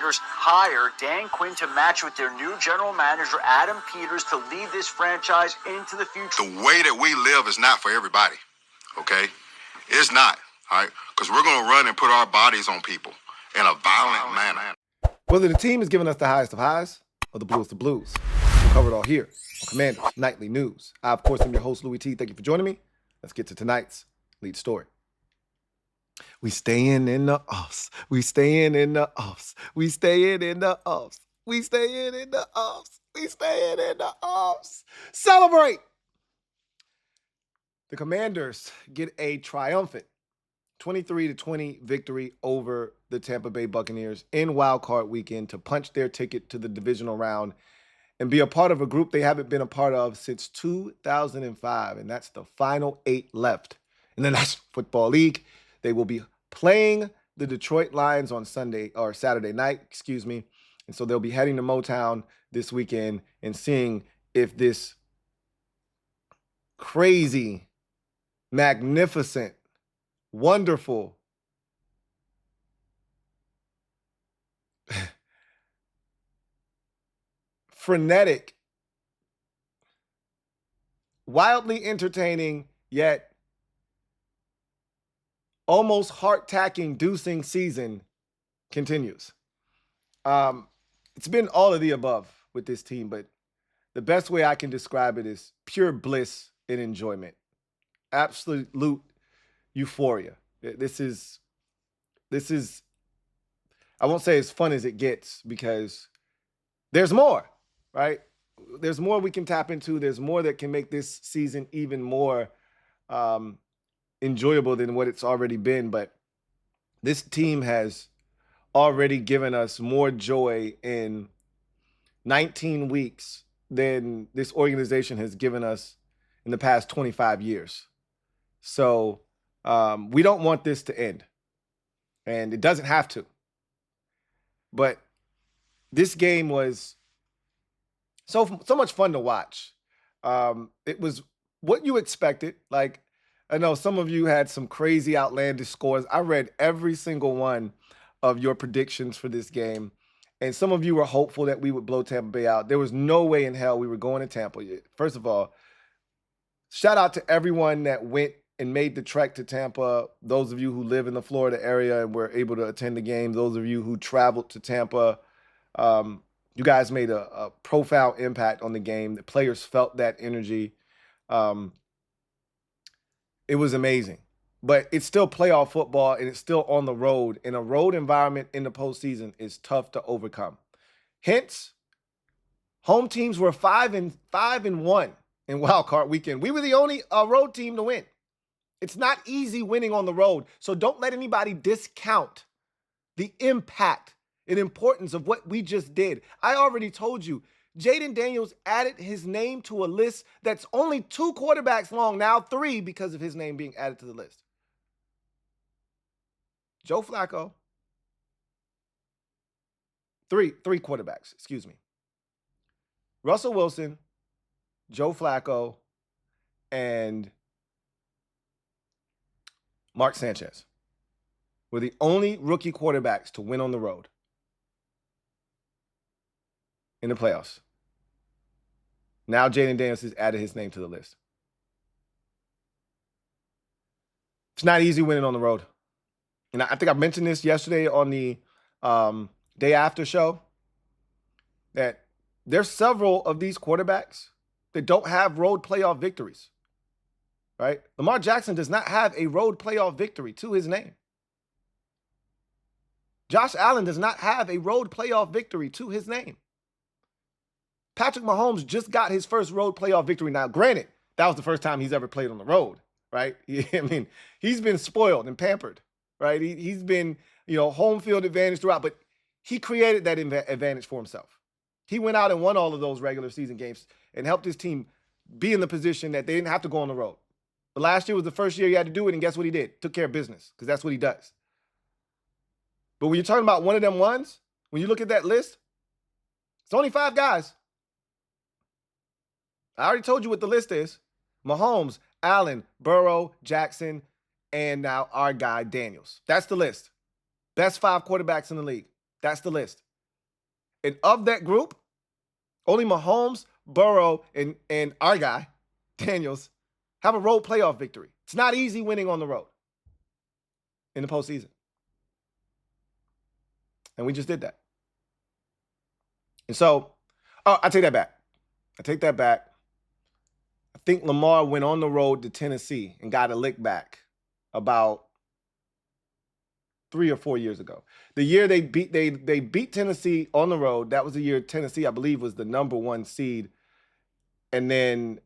Commanders hire Dan Quinn to match with their new general manager, Adam Peters, to lead this franchise into the future. The way that we live is not for everybody, okay? It's not, all right? Because we're going to run and put our bodies on people in a violent manner. Whether the team is giving us the highest of highs or the bluest of blues, we'll cover it all here on Commanders Nightly News. I, of course, am your host, Louie T. Thank you for joining me. Let's get to tonight's lead story. We staying in the offs. We staying in the offs. We staying in the offs. We staying in the offs. We staying in the offs. Celebrate! The Commanders get a triumphant 23-20 victory over the Tampa Bay Buccaneers in Wild Card Weekend to punch their ticket to the divisional round and be a part of a group they haven't been a part of since 2005, and that's the final 8 left in the National Football League. They will be playing the Detroit Lions on Saturday night, and so they'll be heading to Motown this weekend and seeing if this crazy, magnificent, wonderful, frenetic, wildly entertaining, yet almost heart-inducing season continues. It's been all of the above with this team, but the best way I can describe it is pure bliss and enjoyment. Absolute euphoria. This is, I won't say as fun as it gets because there's more, right? There's more we can tap into. There's more that can make this season even more enjoyable than what it's already been. But this team has already given us more joy in 19 weeks than this organization has given us in the past 25 years. So we don't want this to end, and it doesn't have to. But this game was so much fun to watch. It was what you expected. Like, I know some of you had some crazy outlandish scores. I read every single one of your predictions for this game, and some of you were hopeful that we would blow Tampa Bay out. There was no way in hell we were going to Tampa. First of all, shout out to everyone that went and made the trek to Tampa. Those of you who live in the Florida area and were able to attend the game. Those of you who traveled to Tampa. You guys made a profound impact on the game. The players felt that energy. It was amazing. But it's still playoff football, and it's still on the road. And a road environment in the postseason is tough to overcome. Hence, home teams were 5-1 in Wild Card Weekend. We were the only road team to win. It's not easy winning on the road, so don't let anybody discount the impact and importance of what we just did. I already told you, Jayden Daniels added his name to a list that's only 2 quarterbacks long, now 3 because of his name being added to the list. Joe Flacco, 3 quarterbacks, excuse me. Russell Wilson, Joe Flacco, and Mark Sanchez were the only rookie quarterbacks to win on the road in the playoffs. Now Jayden Daniels has added his name to the list. It's not easy winning on the road. And I think I mentioned this yesterday on the day after show, that there's several of these quarterbacks that don't have road playoff victories, right? Lamar Jackson does not have a road playoff victory to his name. Josh Allen does not have a road playoff victory to his name. Patrick Mahomes just got his first road playoff victory. Now, granted, that was the first time he's ever played on the road, right? I mean, he's been spoiled and pampered, right? He's been, home field advantage throughout, but he created that advantage for himself. He went out and won all of those regular season games and helped his team be in the position that they didn't have to go on the road. But last year was the first year he had to do it, and guess what he did? Took care of business, because that's what he does. But when you're talking about one of them ones, when you look at that list, it's only 5 guys. I already told you what the list is. Mahomes, Allen, Burrow, Jackson, and now our guy Daniels. That's the list. Best 5 quarterbacks in the league. That's the list. And of that group, only Mahomes, Burrow, and our guy, Daniels, have a road playoff victory. It's not easy winning on the road in the postseason. And we just did that. And so, I take that back. I think Lamar went on the road to Tennessee and got a lick back about 3 or 4 years ago. The year they beat Tennessee on the road, that was the year Tennessee, I believe, was the number 1 seed. And then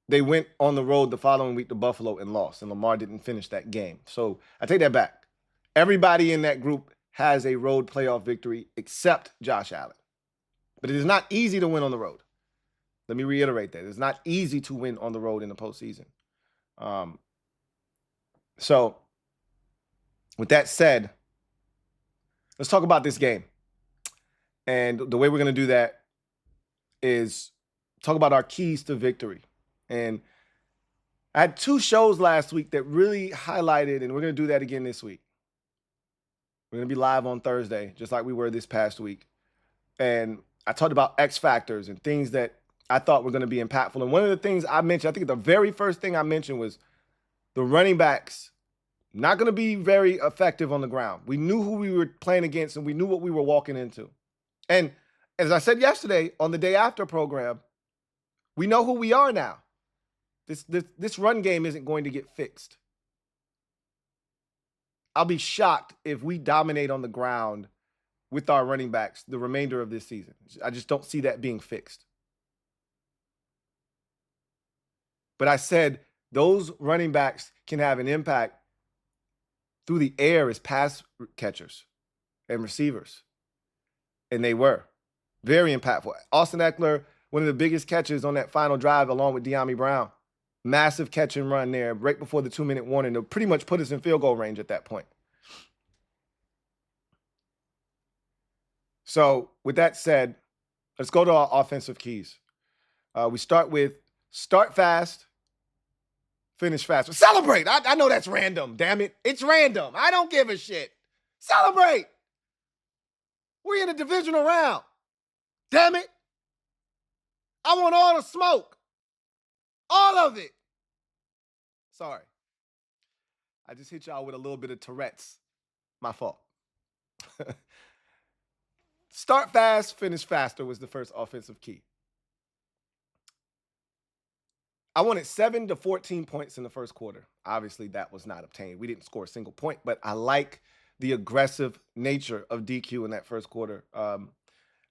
they went on the road the following week to Buffalo and lost, and Lamar didn't finish that game. So I take that back. Everybody in that group has a road playoff victory except Josh Allen. But it is not easy to win on the road. Let me reiterate that. It's not easy to win on the road in the postseason. So with that said, let's talk about this game. And the way we're going to do that is talk about our keys to victory. And I had 2 shows last week that really highlighted, and we're going to do that again this week. We're going to be live on Thursday, just like we were this past week. And I talked about X factors and things that I thought were going to be impactful. And one of the things I mentioned, I think the very first thing I mentioned was the running backs not going to be very effective on the ground. We knew who we were playing against, and we knew what we were walking into. And as I said yesterday on the day after program, we know who we are now. This run game isn't going to get fixed. I'll be shocked if we dominate on the ground with our running backs the remainder of this season. I just don't see that being fixed. But I said those running backs can have an impact through the air as pass catchers and receivers. And they were very impactful. Austin Eckler, one of the biggest catches on that final drive along with De'Ami Brown. Massive catch and run there right before the 2-minute warning to pretty much put us in field goal range at that point. So with that said, let's go to our offensive keys. We start with start fast, finish fast. Celebrate. I know that's random, damn it. It's random. I don't give a shit. Celebrate. We're in a divisional round. Damn it. I want all the smoke. All of it. Sorry. I just hit y'all with a little bit of Tourette's. My fault. Start fast, finish faster was the first offensive key. I wanted 7 to 14 points in the first quarter. Obviously, that was not obtained. We didn't score a single point, but I like the aggressive nature of DQ in that first quarter.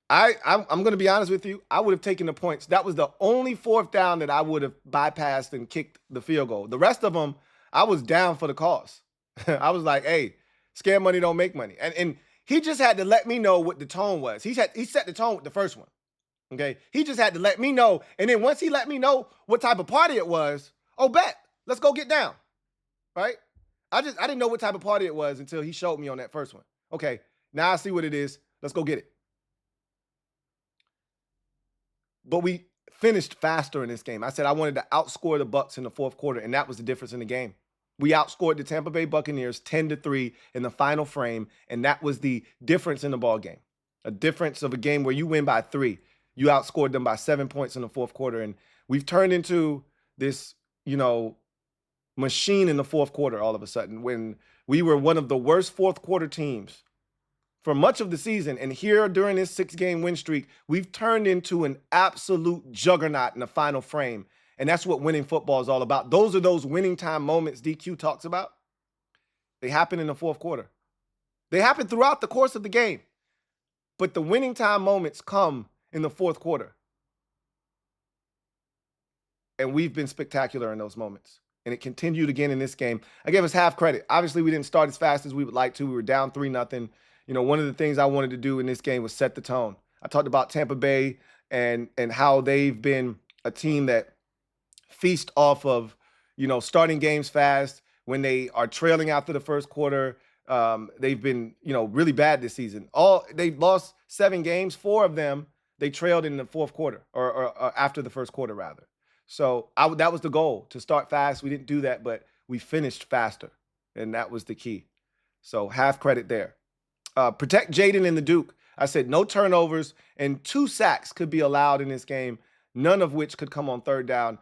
I'm going to be honest with you. I would have taken the points. That was the only 4th down that I would have bypassed and kicked the field goal. The rest of them, I was down for the cause. I was like, hey, scare money don't make money. And he just had to let me know what the tone was. He set the tone with the first one. Okay. He just had to let me know. And then once he let me know what type of party it was, oh, bet. Let's go get down. Right? I didn't know what type of party it was until he showed me on that first one. Okay. Now I see what it is. Let's go get it. But we finished faster in this game. I said I wanted to outscore the Bucs in the fourth quarter, and that was the difference in the game. We outscored the Tampa Bay Buccaneers 10-3 in the final frame, and that was the difference in the ball game. A difference of a game where you win by 3. You outscored them by 7 points in the fourth quarter, and we've turned into this, machine in the fourth quarter all of a sudden when we were one of the worst fourth quarter teams for much of the season. And here during this 6-game win streak, we've turned into an absolute juggernaut in the final frame. And that's what winning football is all about. Those are those winning time moments DQ talks about. They happen in the fourth quarter. They happen throughout the course of the game. But the winning time moments come in the fourth quarter. And we've been spectacular in those moments. And it continued again in this game. I gave us half credit. Obviously, we didn't start as fast as we would like to. We were down 3-0. One of the things I wanted to do in this game was set the tone. I talked about Tampa Bay and how they've been a team that feast off of, starting games fast. When they are trailing after the first quarter, they've been, really bad this season. They've lost 7 games. 4 of them, they trailed in the fourth quarter or after the first quarter, rather. So that was the goal, to start fast. We didn't do that, but we finished faster, and that was the key. So half credit there. Protect Jaden and the Duke. I said no turnovers and 2 sacks could be allowed in this game, none of which could come on third down.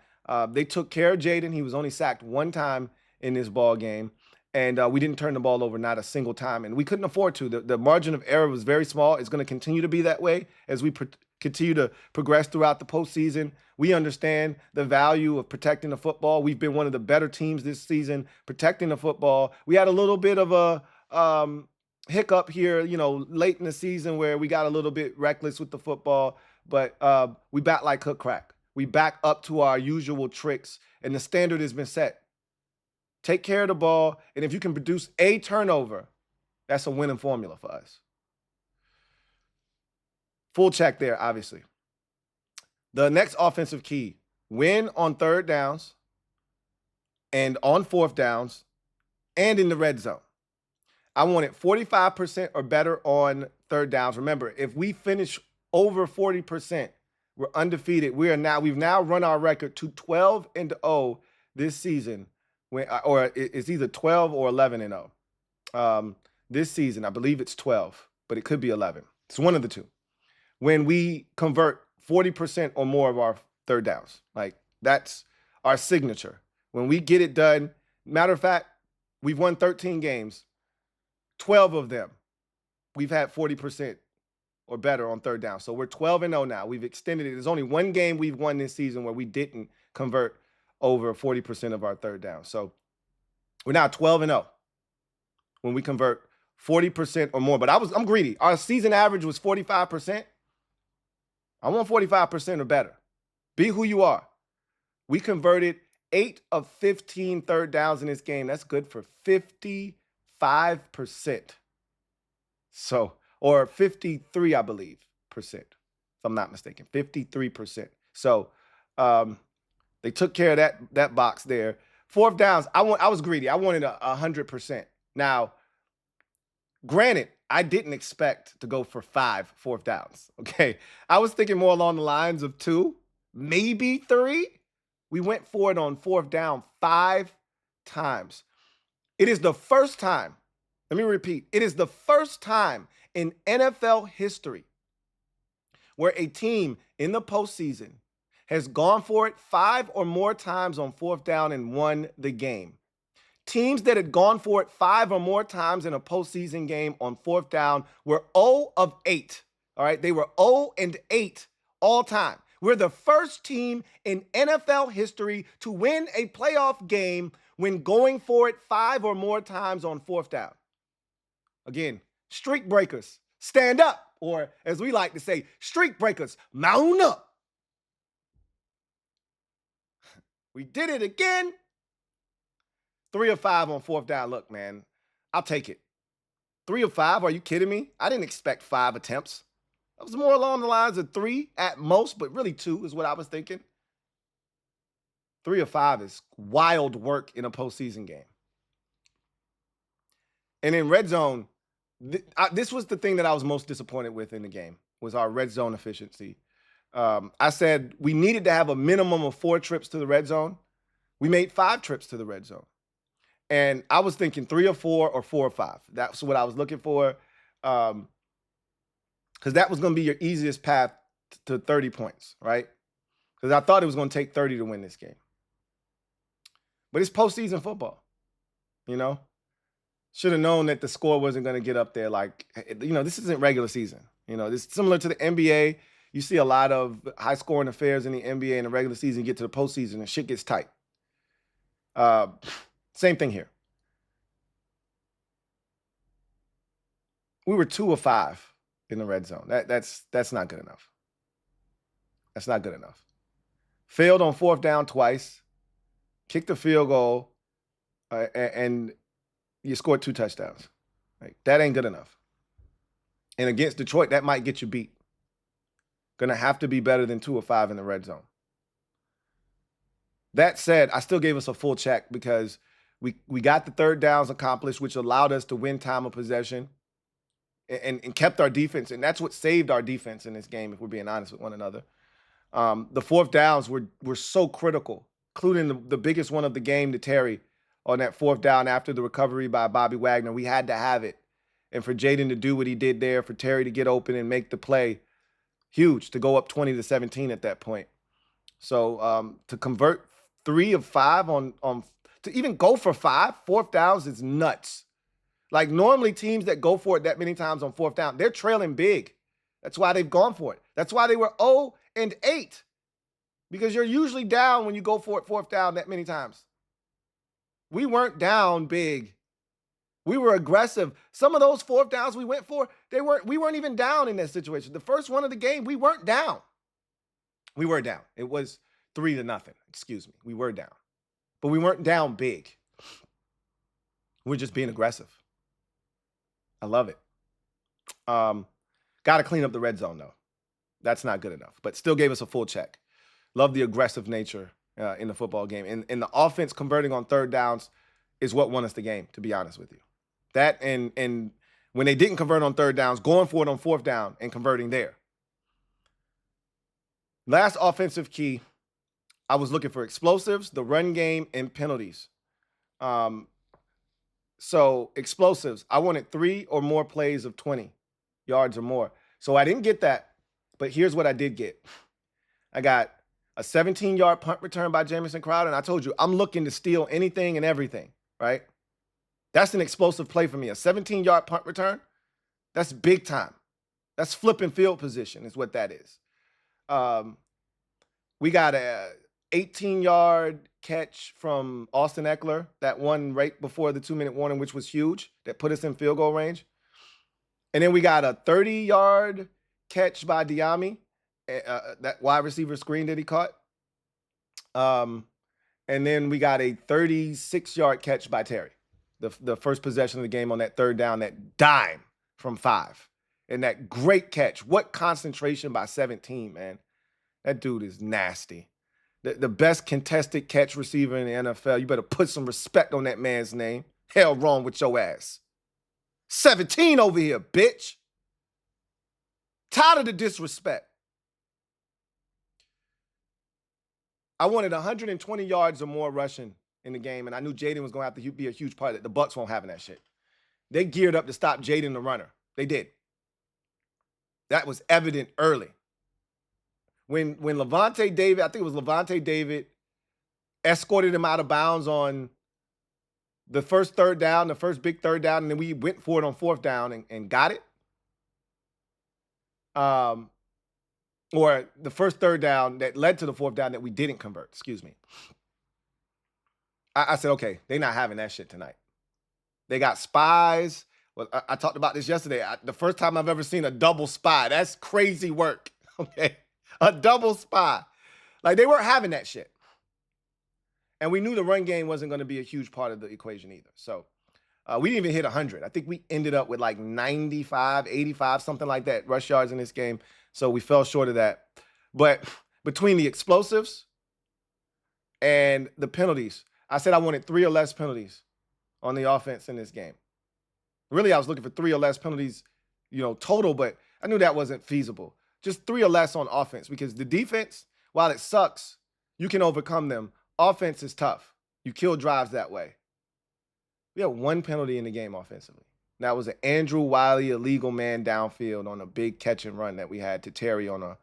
They took care of Jaden. He was only sacked 1 time in this ball game. And we didn't turn the ball over not a single time. And we couldn't afford to. The margin of error was very small. It's going to continue to be that way as we continue to progress throughout the postseason. We understand the value of protecting the football. We've been one of the better teams this season protecting the football. We had a little bit of a hiccup here, late in the season where we got a little bit reckless with the football. But we bat like hook crack. We back up to our usual tricks, and the standard has been set. Take care of the ball, and if you can produce a turnover, that's a winning formula for us. Full check there, obviously. The next offensive key, win on third downs and on fourth downs and in the red zone. I want it 45% or better on third downs. Remember, if we finish over 40%, we're undefeated. We've now run our record to 12-0 this season. Or it's either 12 or 11-0. This season, I believe it's 12, but it could be 11. It's one of the two. When we convert 40% or more of our third downs, like that's our signature. When we get it done, matter of fact, we've won 13 games. 12 of them, we've had 40% or better on third down. So we're 12-0 now. We've extended it. There's only one game we've won this season where we didn't convert over 40% of our third down. So we're now 12-0 when we convert 40% or more. But I'm greedy. Our season average was 45%. I want 45% or better. Be who you are. We converted 8 of 15 third downs in this game. That's good for 55%. So, or 53, I believe, percent, if I'm not mistaken, 53%. So, they took care of that box there. Fourth downs, I was greedy. I wanted 100%. Now, granted, I didn't expect to go for 5 fourth downs. Okay, I was thinking more along the lines of 2, maybe 3. We went for it on fourth down 5 times. It is the first time. Let me repeat. It is the first time in NFL history where a team in the postseason has gone for it 5 or more times on fourth down and won the game. Teams that had gone for it 5 or more times in a postseason game on fourth down were 0 of 8. All right, they were 0 and 8 all time. We're the first team in NFL history to win a playoff game when going for it 5 or more times on fourth down. Again, streak breakers, stand up, or as we like to say, streak breakers, mount up. We did it again. 3 of 5 on fourth down. Look, man, I'll take it. 3 of 5? Are you kidding me? I didn't expect 5 attempts. That was more along the lines of 3 at most, but really 2 is what I was thinking. 3 of 5 is wild work in a postseason game. And in red zone, this was the thing that I was most disappointed with in the game, was our red zone efficiency. I said we needed to have a minimum of 4 trips to the red zone. We made 5 trips to the red zone. And I was thinking 3 or 4 or 4 or 5. That's what I was looking for. Because that was going to be your easiest path to 30 points, right? Because I thought it was going to take 30 to win this game. But it's postseason football, Should have known that the score wasn't going to get up there. This isn't regular season. This is similar to the NBA. You see a lot of high-scoring affairs in the NBA in the regular season. You get to the postseason and shit gets tight. Same thing here. We were 2 of 5 in the red zone. That's not good enough. That's not good enough. Failed on fourth down twice. Kicked a field goal. And you scored 2 touchdowns. That ain't good enough. And against Detroit, that might get you beat. Going to have to be better than 2 of 5 in the red zone. That said, I still gave us a full check because we got the third downs accomplished, which allowed us to win time of possession and kept our defense. And that's what saved our defense in this game, if we're being honest with one another. The fourth downs were so critical, including the biggest one of the game to Terry on that fourth down after the recovery by Bobby Wagner. We had to have it. And for Jaden to do what he did there, for Terry to get open and make the play, huge, to go up 20-17 at that point. So to convert 3 of 5 to even go for 5 fourth downs is nuts. Like normally teams that go for it that many times on fourth down, they're trailing big. That's why they've gone for it. That's why they were 0-8. Because you're usually down when you go for it fourth down that many times. We weren't down big. We were aggressive. Some of those fourth downs we went for, we weren't even down in that situation. The first one of the game, we weren't down. We were down. It was 3-0. Excuse me. We were down. But we weren't down big. We're just being aggressive. I love it. Got to clean up the red zone, though. That's not good enough. But still gave us a full check. Love the aggressive nature in the football game. And the offense converting on third downs is what won us the game, to be honest with you. That and when they didn't convert on third downs, going for it on fourth down and converting there. Last offensive key, I was looking for explosives, the run game, and penalties. So explosives, I wanted 3 or more plays of 20 yards or more. So I didn't get that, but here's what I did get. I got a 17-yard punt return by Jamison Crowder, and I told you, I'm looking to steal anything and everything, right? That's an explosive play for me. A 17-yard punt return, that's big time. That's flipping field position is what that is. We got a 18-yard catch from Austin Eckler, that one right before the 2-minute warning, which was huge, that put us in field goal range. And then we got a 30-yard catch by Diami, that wide receiver screen that he caught. And then we got a 36-yard catch by Terry, the first possession of the game on that third down, that dime from 5. And that great catch. What concentration by 17, man. That dude is nasty. The best contested catch receiver in the NFL. You better put some respect on that man's name. Hell wrong with your ass. 17 over here, bitch. Tired of the disrespect. I wanted 120 yards or more rushing in the game, and I knew Jaden was going to have to be a huge part of it. The Bucs won't have that shit. They geared up to stop Jaden the runner. They did. That was evident early. When Levante David, I think it was Levante David, escorted him out of bounds on the first third down, the first big third down, and then we went for it on fourth down and got it. Or the first third down that led to the fourth down that we didn't convert, excuse me. I said, okay, they're not having that shit tonight. They got spies. Well, I talked about this yesterday. The first time I've ever seen a double spy. That's crazy work, okay? A double spy. Like, they weren't having that shit. And we knew the run game wasn't going to be a huge part of the equation either. So we didn't even hit 100. I think we ended up with like 95, 85, something like that, rush yards in this game. So we fell short of that. But between the explosives and the penalties, I said I wanted 3 or less penalties on the offense in this game. Really, I was looking for 3 or less penalties, total, but I knew that wasn't feasible. Just 3 or less on offense, because the defense, while it sucks, you can overcome them. Offense is tough. You kill drives that way. We had 1 penalty in the game offensively. That was an Andrew Wiley illegal man downfield on a big catch and run that we had to Terry on a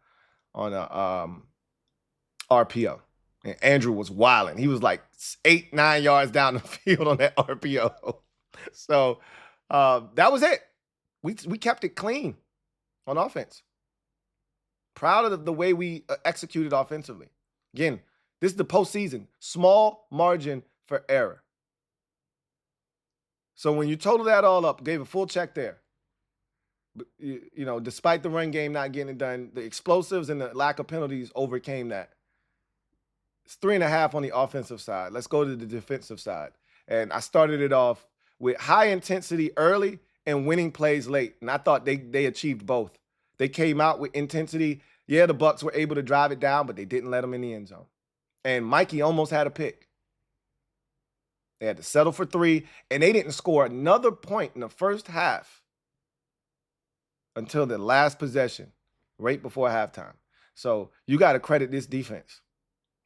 RPO. And Andrew was wilding. He was like 8-9 yards down the field on that RPO. So that was it. We kept it clean on offense. Proud of the way we executed offensively. Again, this is the postseason. Small margin for error. So when you total that all up, gave a full check there. Despite the run game not getting it done, the explosives and the lack of penalties overcame that. It's 3.5 on the offensive side. Let's go to the defensive side. And I started it off with high intensity early and winning plays late. And I thought they achieved both. They came out with intensity. Yeah, the Bucs were able to drive it down, but they didn't let them in the end zone. And Mikey almost had a pick. They had to settle for 3, and they didn't score another point in the first half until the last possession, right before halftime. So you got to credit this defense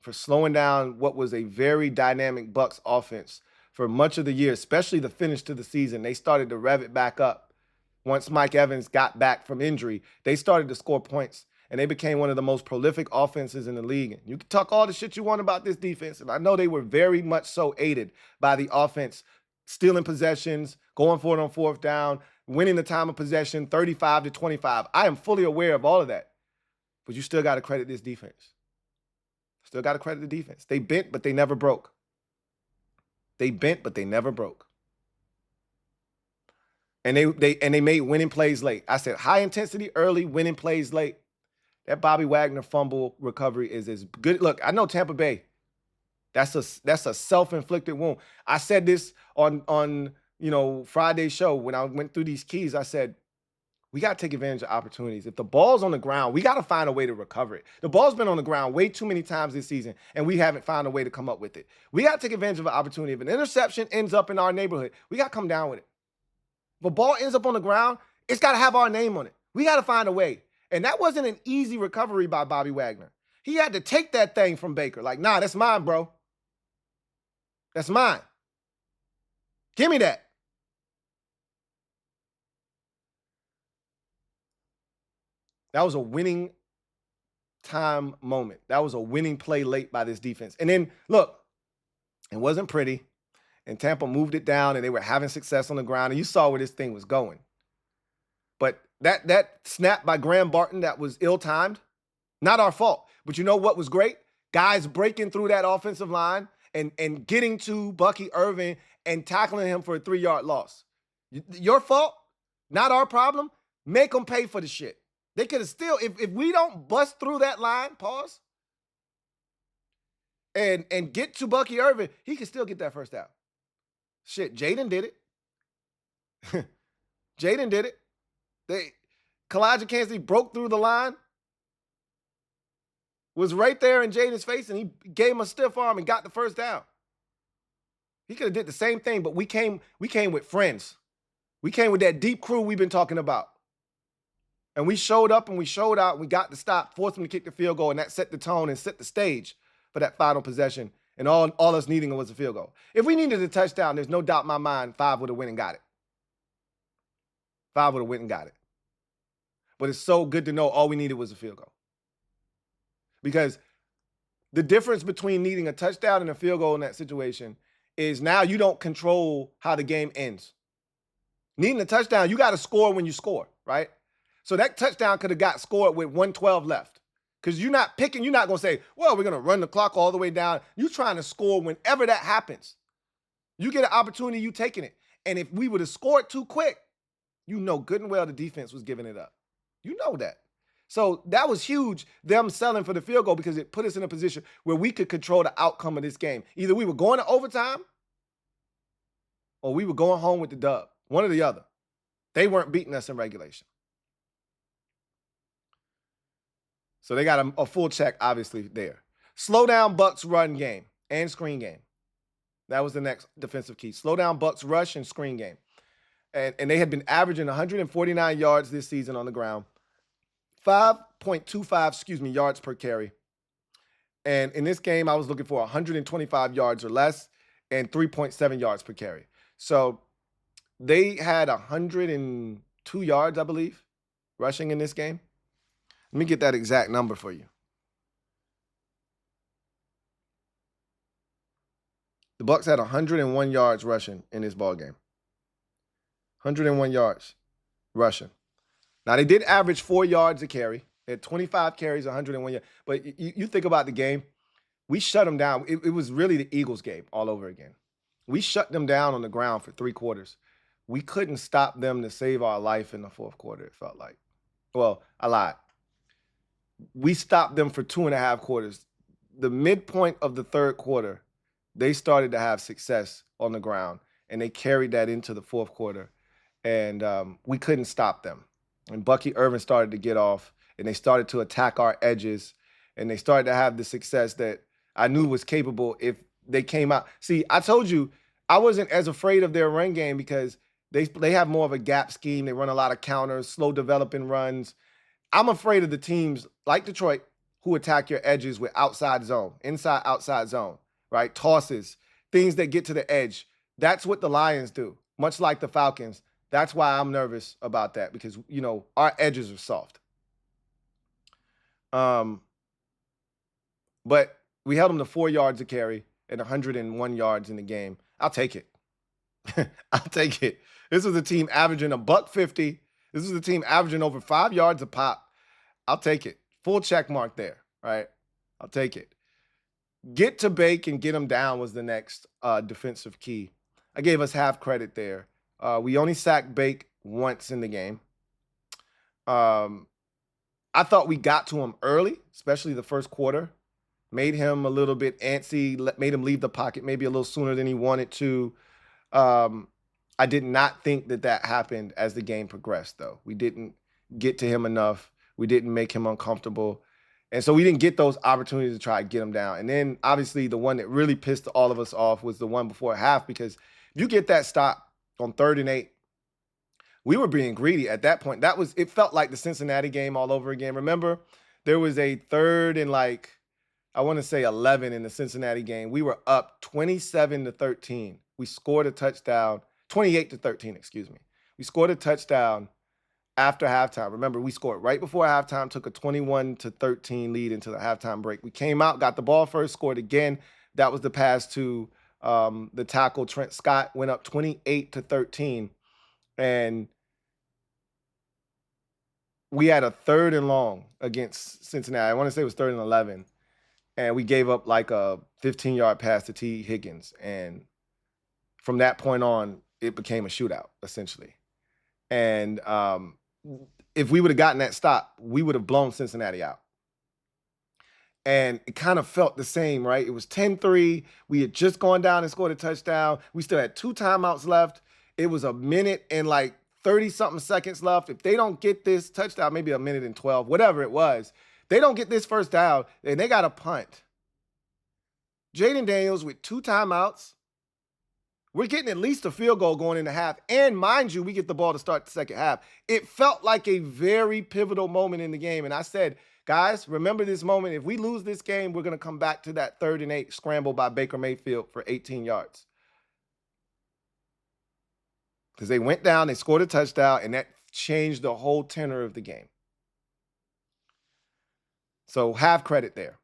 for slowing down what was a very dynamic Bucs offense for much of the year, especially the finish to the season. They started to rev it back up once Mike Evans got back from injury, they started to score points, and they became one of the most prolific offenses in the league. And you can talk all the shit you want about this defense, and I know they were very much so aided by the offense, stealing possessions, going for it on fourth down, winning the time of possession, 35-25. I am fully aware of all of that, but you still got to credit this defense. Still got to credit the defense. They bent, but they never broke. They bent, but they never broke. And they made winning plays late. I said high intensity early, winning plays late. That Bobby Wagner fumble recovery is as good. Look, I know Tampa Bay. That's a self-inflicted wound. I said this on Friday's show when I went through these keys. I said, we got to take advantage of opportunities. If the ball's on the ground, we got to find a way to recover it. The ball's been on the ground way too many times this season, and we haven't found a way to come up with it. We got to take advantage of an opportunity. If an interception ends up in our neighborhood, we got to come down with it. If a ball ends up on the ground, it's got to have our name on it. We got to find a way. And that wasn't an easy recovery by Bobby Wagner. He had to take that thing from Baker. Like, nah, that's mine, bro. That's mine. Give me that. That was a winning time moment. That was a winning play late by this defense. And then, look, it wasn't pretty. And Tampa moved it down, and they were having success on the ground. And you saw where this thing was going. But that snap by Graham Barton that was ill-timed, not our fault. But you know what was great? Guys breaking through that offensive line and getting to Bucky Irving and tackling him for a 3-yard loss. Your fault, not our problem. Make them pay for the shit. They could have still, if we don't bust through that line, pause, and get to Bucky Irving, he can still get that first down. Shit, Jaden did it. Jaden did it. Kalijah Kancey broke through the line, was right there in Jaden's face, and he gave him a stiff arm and got the first down. He could have did the same thing, but we came with friends. We came with that deep crew we've been talking about. And we showed up and we showed out. We got the stop, forced them to kick the field goal, and that set the tone and set the stage for that final possession. And all us needing was a field goal. If we needed a touchdown, there's no doubt in my mind 5 would have went and got it. 5 would have went and got it. But it's so good to know all we needed was a field goal. Because the difference between needing a touchdown and a field goal in that situation is now you don't control how the game ends. Needing a touchdown, you got to score when you score, right? So that touchdown could have got scored with 1:12 left. Because you're not going to say, well, we're going to run the clock all the way down. You're trying to score whenever that happens. You get an opportunity, you taking it. And if we would have scored too quick, you know good and well the defense was giving it up. You know that. So that was huge, them selling for the field goal, because it put us in a position where we could control the outcome of this game. Either we were going to overtime or we were going home with the dub. One or the other. They weren't beating us in regulation. So they got a full check, obviously, there. Slow down Bucs run game and screen game. That was the next defensive key. Slow down Bucs rush and screen game. And they had been averaging 149 yards this season on the ground. 5.25, yards per carry. And in this game, I was looking for 125 yards or less and 3.7 yards per carry. So they had 102 yards, I believe, rushing in this game. Let me get that exact number for you. The Bucs had 101 yards rushing in this ball game. 101 yards rushing. Now, they did average 4 yards a carry. They had 25 carries, 101 yards. But you think about the game, we shut them down. It was really the Eagles game all over again. We shut them down on the ground for 3 quarters. We couldn't stop them to save our life in the fourth quarter, it felt like. Well, I lied. We stopped them for 2.5 quarters. The midpoint of the third quarter, they started to have success on the ground, and they carried that into the fourth quarter, and we couldn't stop them. And Bucky Irving started to get off, and they started to attack our edges, and they started to have the success that I knew was capable if they came out. See, I told you I wasn't as afraid of their run game because they have more of a gap scheme. They run a lot of counters, slow developing runs. I'm afraid of the teams like Detroit who attack your edges with outside zone, inside, outside zone, right? Tosses, things that get to the edge. That's what the Lions do, much like the Falcons. That's why I'm nervous about that because, you know, our edges are soft. But we held them to 4 yards a carry and 101 yards in the game. I'll take it. I'll take it. This was a team averaging $150. This was a team averaging over 5 yards a pop. I'll take it. Full check mark there, right? I'll take it. Get to Bake and get him down was the next defensive key. I gave us half credit there. We only sacked Bake once in the game. I thought we got to him early, especially the first quarter. Made him a little bit antsy, made him leave the pocket maybe a little sooner than he wanted to. I did not think that happened as the game progressed, though. We didn't get to him enough. We didn't make him uncomfortable. And so we didn't get those opportunities to try to get him down. And then, obviously, the one that really pissed all of us off was the one before half, because if you get that stop on 3rd and 8, we were being greedy at that point. It felt like the Cincinnati game all over again. Remember, there was a 3rd and I want to say 11 in the Cincinnati game. We were up 27-13. We scored a touchdown, 28-13, excuse me. We scored a touchdown after halftime. Remember, we scored right before halftime, took a 21-13 lead into the halftime break. We came out, got the ball first, scored again. That was the pass to the tackle, Trent Scott, went up 28-13. And we had a 3rd and long against Cincinnati. I want to say it was 3rd and 11. And we gave up like a 15-yard pass to T. Higgins. And from that point on, it became a shootout, essentially. And if we would have gotten that stop, we would have blown Cincinnati out. And it kind of felt the same, right? It was 10-3. We had just gone down and scored a touchdown. We still had 2 timeouts left. It was a minute and 30-something seconds left. If they don't get this touchdown, maybe a minute and 12, whatever it was, they don't get this first down, and they got a punt. Jaden Daniels with 2 timeouts. We're getting at least a field goal going into half. And mind you, we get the ball to start the second half. It felt like a very pivotal moment in the game. And I said, guys, remember this moment. If we lose this game, we're going to come back to that 3rd and 8 scramble by Baker Mayfield for 18 yards. Because they went down, they scored a touchdown, and that changed the whole tenor of the game. So half credit there.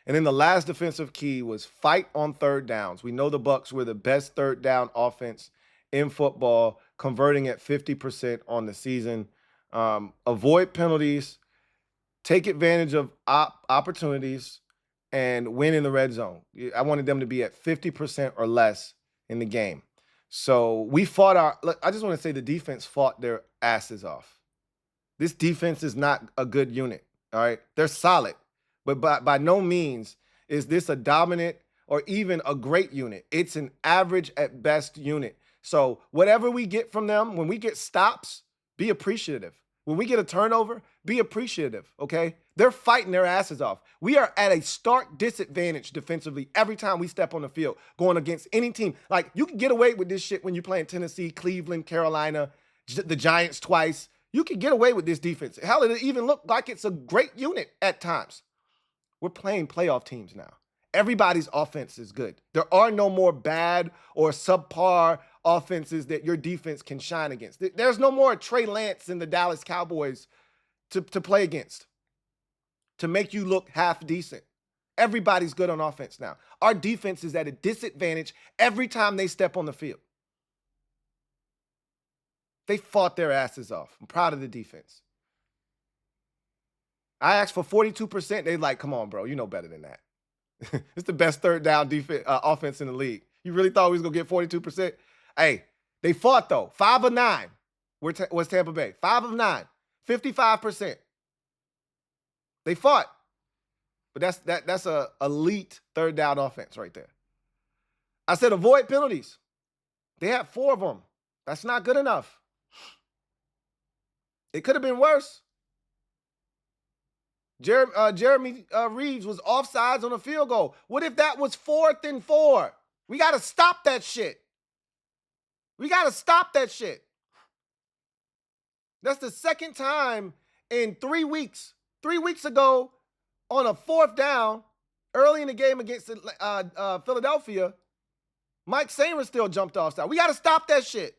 And then the last defensive key was fight on 3rd downs. We know the Bucs were the best 3rd down offense in football, converting at 50% on the season. Avoid penalties, take advantage of opportunities, and win in the red zone. I wanted them to be at 50% or less in the game. So we fought I just want to say the defense fought their asses off. This defense is not a good unit, all right? They're solid. But by no means is this a dominant or even a great unit. It's an average at best unit. So whatever we get from them, when we get stops, be appreciative. When we get a turnover, be appreciative, okay? They're fighting their asses off. We are at a stark disadvantage defensively every time we step on the field going against any team. You can get away with this shit when you're playing Tennessee, Cleveland, Carolina, the Giants twice. You can get away with this defense. Hell, it even looked like it's a great unit at times. We're playing playoff teams now. Everybody's offense is good. There are no more bad or subpar offenses that your defense can shine against. There's no more Trey Lance and the Dallas Cowboys to play against to make you look half decent. Everybody's good on offense now. Our defense is at a disadvantage every time they step on the field. They fought their asses off. I'm proud of the defense. I asked for 42%. They're like, come on, bro. You know better than that. It's the best 3rd down offense in the league. You really thought we was going to get 42%? Hey, they fought, though. 5 of 9 was Tampa Bay. 5 of 9. 55%. They fought. But that's a elite 3rd down offense right there. I said avoid penalties. They had 4 of them. That's not good enough. It could have been worse. Jeremy Reeves was offsides on a field goal. What if that was 4th and 4? We got to stop that shit. That's the second time in 3 weeks. 3 weeks ago, on a 4th down, early in the game against Philadelphia, Mike Samer still jumped offside. We got to stop that shit.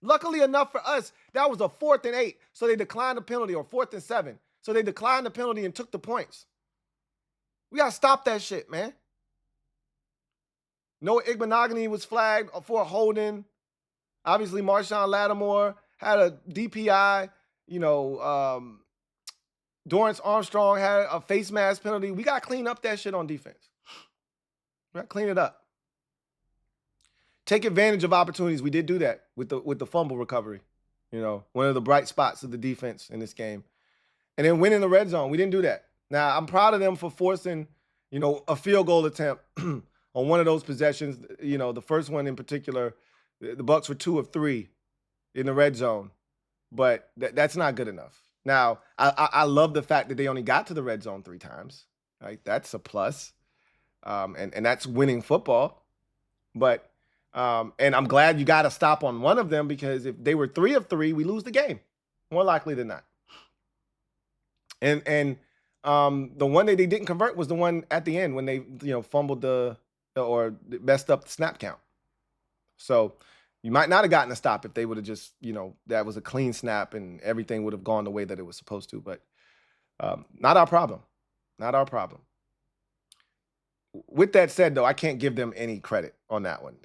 Luckily enough for us, that was a 4th and 8. So they declined the penalty, or 4th and 7. So they declined the penalty and took the points. We got to stop that shit, man. Noah Igbenogany was flagged for a holding. Obviously, Marshawn Lattimore had a DPI. Dorrance Armstrong had a face mask penalty. We got to clean up that shit on defense. We got to clean it up. Take advantage of opportunities. We did do that with the fumble recovery. One of the bright spots of the defense in this game. And then winning the red zone. We didn't do that. Now, I'm proud of them for forcing, a field goal attempt on one of those possessions. The first one in particular, the Bucs were 2 of 3 in the red zone. But that's not good enough. Now, I love the fact that they only got to the red zone 3 times. Right? That's a plus. And that's winning football. But and I'm glad you got to stop on one of them, because if they were 3 of 3, we lose the game, more likely than not. And the one that they didn't convert was the one at the end when they fumbled or messed up the snap count. So you might not have gotten a stop if they would have just that was a clean snap and everything would have gone the way that it was supposed to. But not our problem. Not our problem. With that said, though, I can't give them any credit on that one.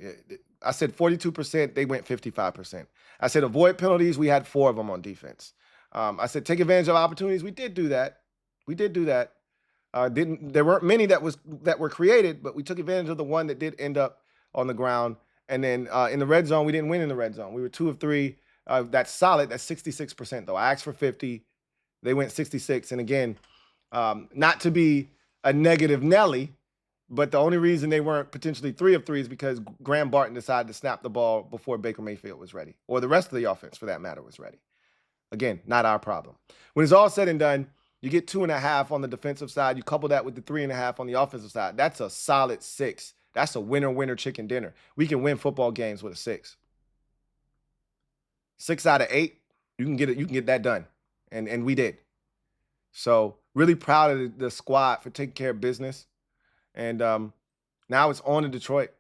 I said 42%, they went 55%. I said avoid penalties, we had 4 of them on defense. I said take advantage of opportunities. We did do that. There weren't many that were created, but we took advantage of the one that did end up on the ground. And then in the red zone, we didn't win in the red zone. We were 2 of 3. That's solid. That's 66%, though. I asked for 50. They went 66. And again, not to be a negative Nelly, but the only reason they weren't potentially 3 of 3 is because Graham Barton decided to snap the ball before Baker Mayfield was ready, or the rest of the offense, for that matter, was ready. Again, not our problem. When it's all said and done, you get 2.5 on the defensive side. You couple that with the 3.5 on the offensive side. That's a solid 6. That's a winner chicken dinner. We can win football games with a 6. 6 out of 8, you can get it. You can get that done, and we did. So really proud of the squad for taking care of business. And now it's on to Detroit.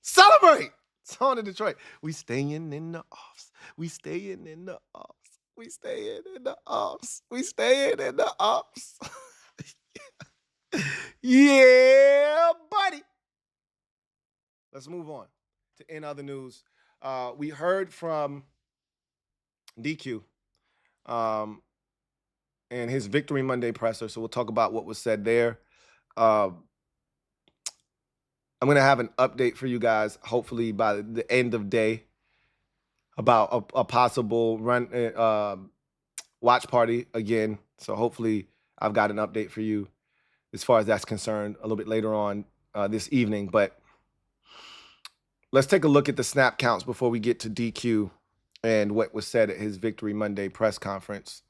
Celebrate! It's on to Detroit. We staying in the offs. We staying in the offs. We staying in the offs. We staying in the offs. Yeah, buddy. Let's move on to in other news. We heard from DQ and his Victory Monday presser, so we'll talk about what was said there. I'm going to have an update for you guys, hopefully by the end of day, about a possible watch party again. So hopefully I've got an update for you as far as that's concerned a little bit later on this evening. But let's take a look at the snap counts before we get to DQ and what was said at his Victory Monday press conference.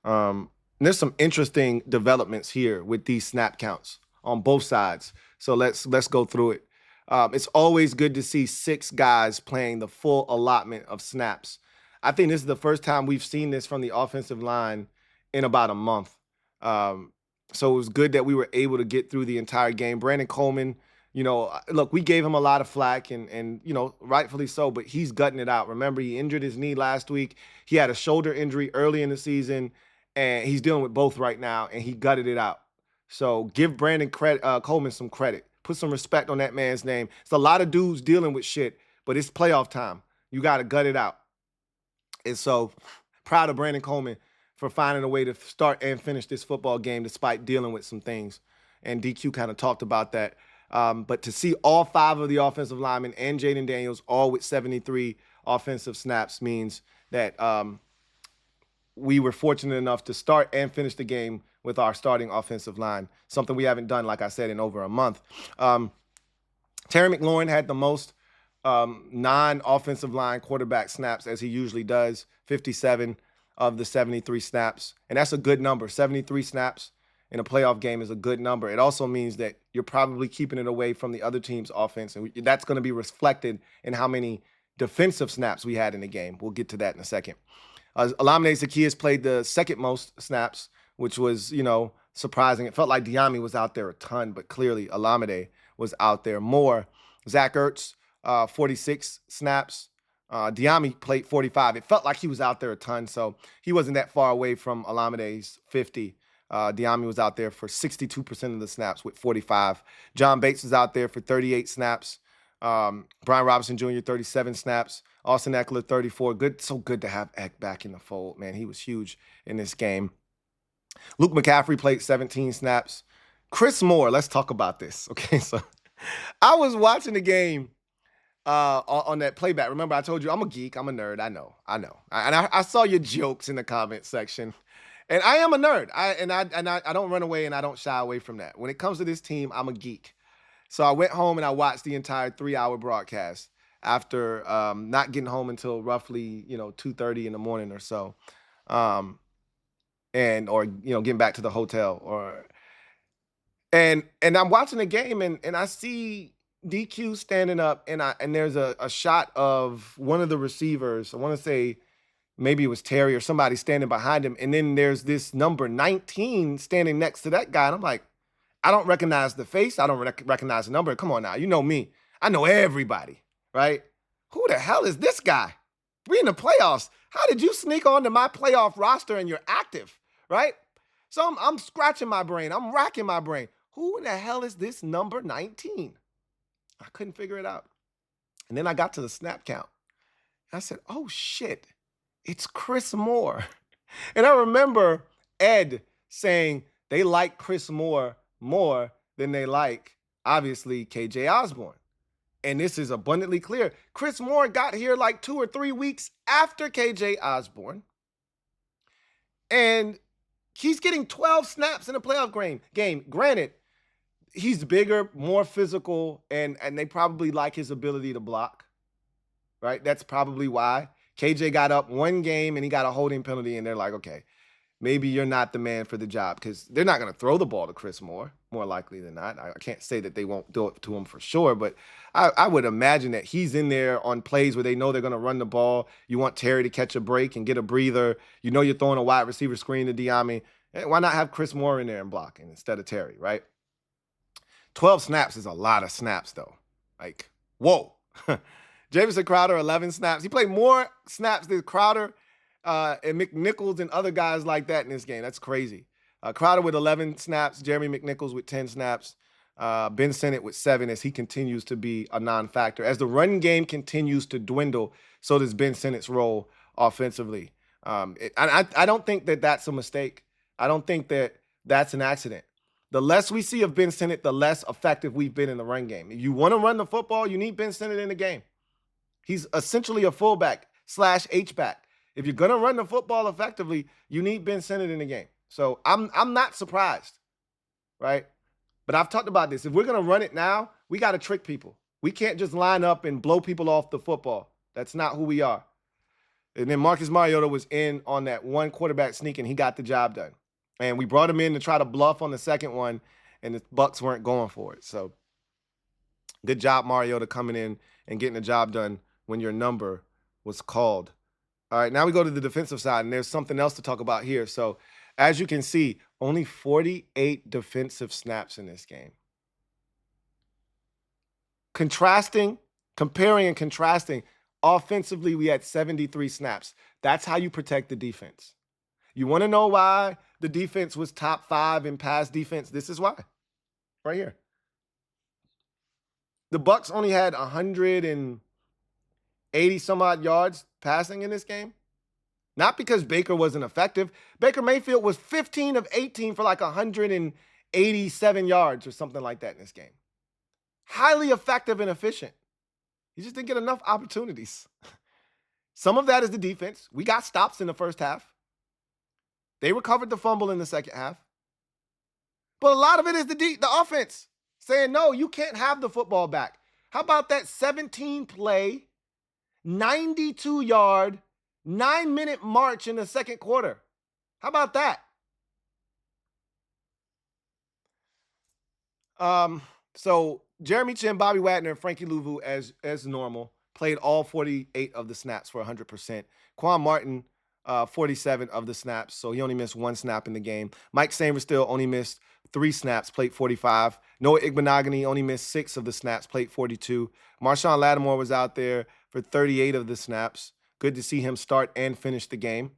There's some interesting developments here with these snap counts on both sides. So let's go through it. It's always good to see 6 guys playing the full allotment of snaps. I think this is the first time we've seen this from the offensive line in about a month. So it was good that we were able to get through the entire game. Brandon Coleman, look, we gave him a lot of flack and rightfully so, but he's gutting it out. Remember, he injured his knee last week. He had a shoulder injury early in the season, and he's dealing with both right now, and he gutted it out. So give Brandon Coleman some credit. Put some respect on that man's name. It's a lot of dudes dealing with shit, but it's playoff time. You got to gut it out. And so proud of Brandon Coleman for finding a way to start and finish this football game despite dealing with some things. And DQ kind of talked about that. But to see all 5 of the offensive linemen and Jaden Daniels all with 73 offensive snaps means that we were fortunate enough to start and finish the game with our starting offensive line, something we haven't done, like I said, in over a month. Terry McLaurin had the most non-offensive line quarterback snaps, as he usually does, 57 of the 73 snaps. And that's a good number. 73 snaps in a playoff game is a good number. It also means that you're probably keeping it away from the other team's offense, and that's going to be reflected in how many defensive snaps we had in the game. We'll get to that in a second. Olamide Zaccheaus played the second most snaps, which was, surprising. It felt like Diami was out there a ton, but clearly Olamide was out there more. Zach Ertz, 46 snaps. Diami played 45. It felt like he was out there a ton, so he wasn't that far away from Olamide's 50. Diami was out there for 62% of the snaps with 45. John Bates was out there for 38 snaps. Brian Robinson Jr., 37 snaps. Austin Eckler, 34. So good to have Eck back in the fold, man. He was huge in this game. Luke McCaffrey played 17 snaps. Chris Moore, let's talk about this. Okay, so I was watching the game on that playback. Remember, I told you I'm a geek, I'm a nerd. I know. I saw your jokes in the comment section, and I am a nerd. I don't run away and I don't shy away from that. When it comes to this team, I'm a geek. So I went home and I watched the entire 3-hour broadcast after not getting home until roughly 2:30 in the morning or so, or getting back to the hotel and I'm watching the game and I see DQ standing up and there's a shot of one of the receivers. I want to say maybe it was Terry or somebody standing behind him, and then there's this number 19 standing next to that guy, and I'm like, I don't recognize the face. I don't recognize the number. Come on now. You know me. I know everybody, right? Who the hell is this guy? We're in the playoffs. How did you sneak onto my playoff roster and you're active, right? So I'm scratching my brain. I'm racking my brain. Who the hell is this number 19? I couldn't figure it out. And then I got to the snap count. I said, oh, shit. It's Chris Moore. And I remember Ed saying they like Chris Moore more than they like, obviously, KJ Osborne. And this is abundantly clear. Chris Moore got here like 2 or 3 weeks after KJ Osborne. And he's getting 12 snaps in a playoff game. Granted, he's bigger, more physical, and they probably like his ability to block, right? That's probably why. KJ got up one game and he got a holding penalty, and they're like, okay, maybe you're not the man for the job, because they're not going to throw the ball to Chris Moore, more likely than not. I can't say that they won't do it to him for sure, but I would imagine that he's in there on plays where they know they're going to run the ball. You want Terry to catch a break and get a breather. You know you're throwing a wide receiver screen to Diami. Why not have Chris Moore in there and blocking instead of Terry, right? 12 snaps is a lot of snaps, though. Like, whoa. Jamison Crowder, 11 snaps. He played more snaps than Crowder and McNichols and other guys like that in this game. That's crazy. Crowder with 11 snaps. Jeremy McNichols with 10 snaps. Ben Sinnott with 7 as he continues to be a non-factor. As the run game continues to dwindle, so does Ben Sinnott's role offensively. I don't think that that's a mistake. I don't think that that's an accident. The less we see of Ben Sinnott, the less effective we've been in the run game. If you want to run the football, you need Ben Sinnott in the game. He's essentially a fullback / H-back. If you're going to run the football effectively, you need Ben Sinnott in the game. So I'm not surprised, right? But I've talked about this. If we're going to run it now, we got to trick people. We can't just line up and blow people off the football. That's not who we are. And then Marcus Mariota was in on that one quarterback sneak, and he got the job done. And we brought him in to try to bluff on the second one, and the Bucs weren't going for it. So good job, Mariota, coming in and getting the job done when your number was called. All right, now we go to the defensive side, and there's something else to talk about here. So as you can see, only 48 defensive snaps in this game. Comparing and contrasting, offensively, we had 73 snaps. That's how you protect the defense. You want to know why the defense was top 5 in pass defense? This is why. Right here. The Bucs only had 180 some odd yards passing in this game. Not because Baker wasn't effective. Baker Mayfield was 15 of 18 for like 187 yards or something like that in this game. Highly effective and efficient. He just didn't get enough opportunities. Some of that is the defense. We got stops in the first half. They recovered the fumble in the second half. But a lot of it is the offense saying, no, you can't have the football back. How about that 17-play, 92-yard, 9-minute march in the second quarter? How about that? So Jeremy Chin, Bobby Wagner, and Frankie Louvu, as normal, played all 48 of the snaps for 100%. Quan Martin, 47 of the snaps, so he only missed 1 snap in the game. Mike Sainristil only missed 3 snaps, played 45. Noah Igbenogany only missed 6 of the snaps, played 42. Marshawn Lattimore was out there for 38 of the snaps. Good to see him start and finish the game.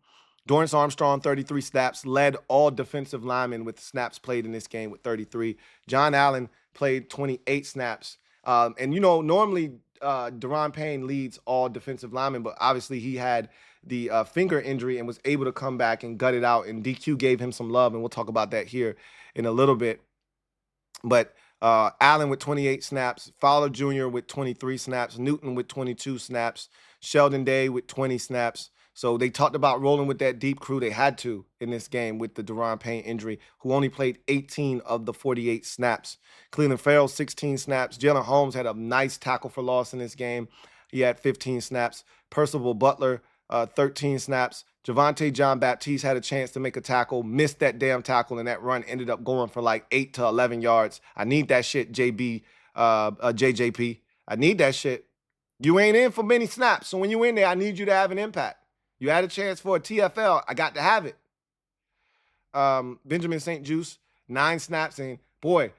Dorrance Armstrong, 33 snaps, led all defensive linemen with snaps played in this game with 33. John Allen played 28 snaps. And, normally Daron Payne leads all defensive linemen, but obviously he had the finger injury and was able to come back and gut it out. And DQ gave him some love, and we'll talk about that here in a little bit. But Allen with 28 snaps, Fowler Jr. with 23 snaps, Newton with 22 snaps, Sheldon Day with 20 snaps. So they talked about rolling with that deep crew. They had to in this game with the Daron Payne injury, who only played 18 of the 48 snaps. Cleveland Farrell, 16 snaps. Jalen Holmes had a nice tackle for loss in this game. He had 15 snaps. Percival Butler, 13 snaps. Javonte John Baptiste had a chance to make a tackle, missed that damn tackle, and that run ended up going for like 8 to 11 yards. I need that shit, JJP. I need that shit. You ain't in for many snaps, so when you in there, I need you to have an impact. You had a chance for a TFL. I got to have it. Benjamin St. Juice, 9 snaps, and boy,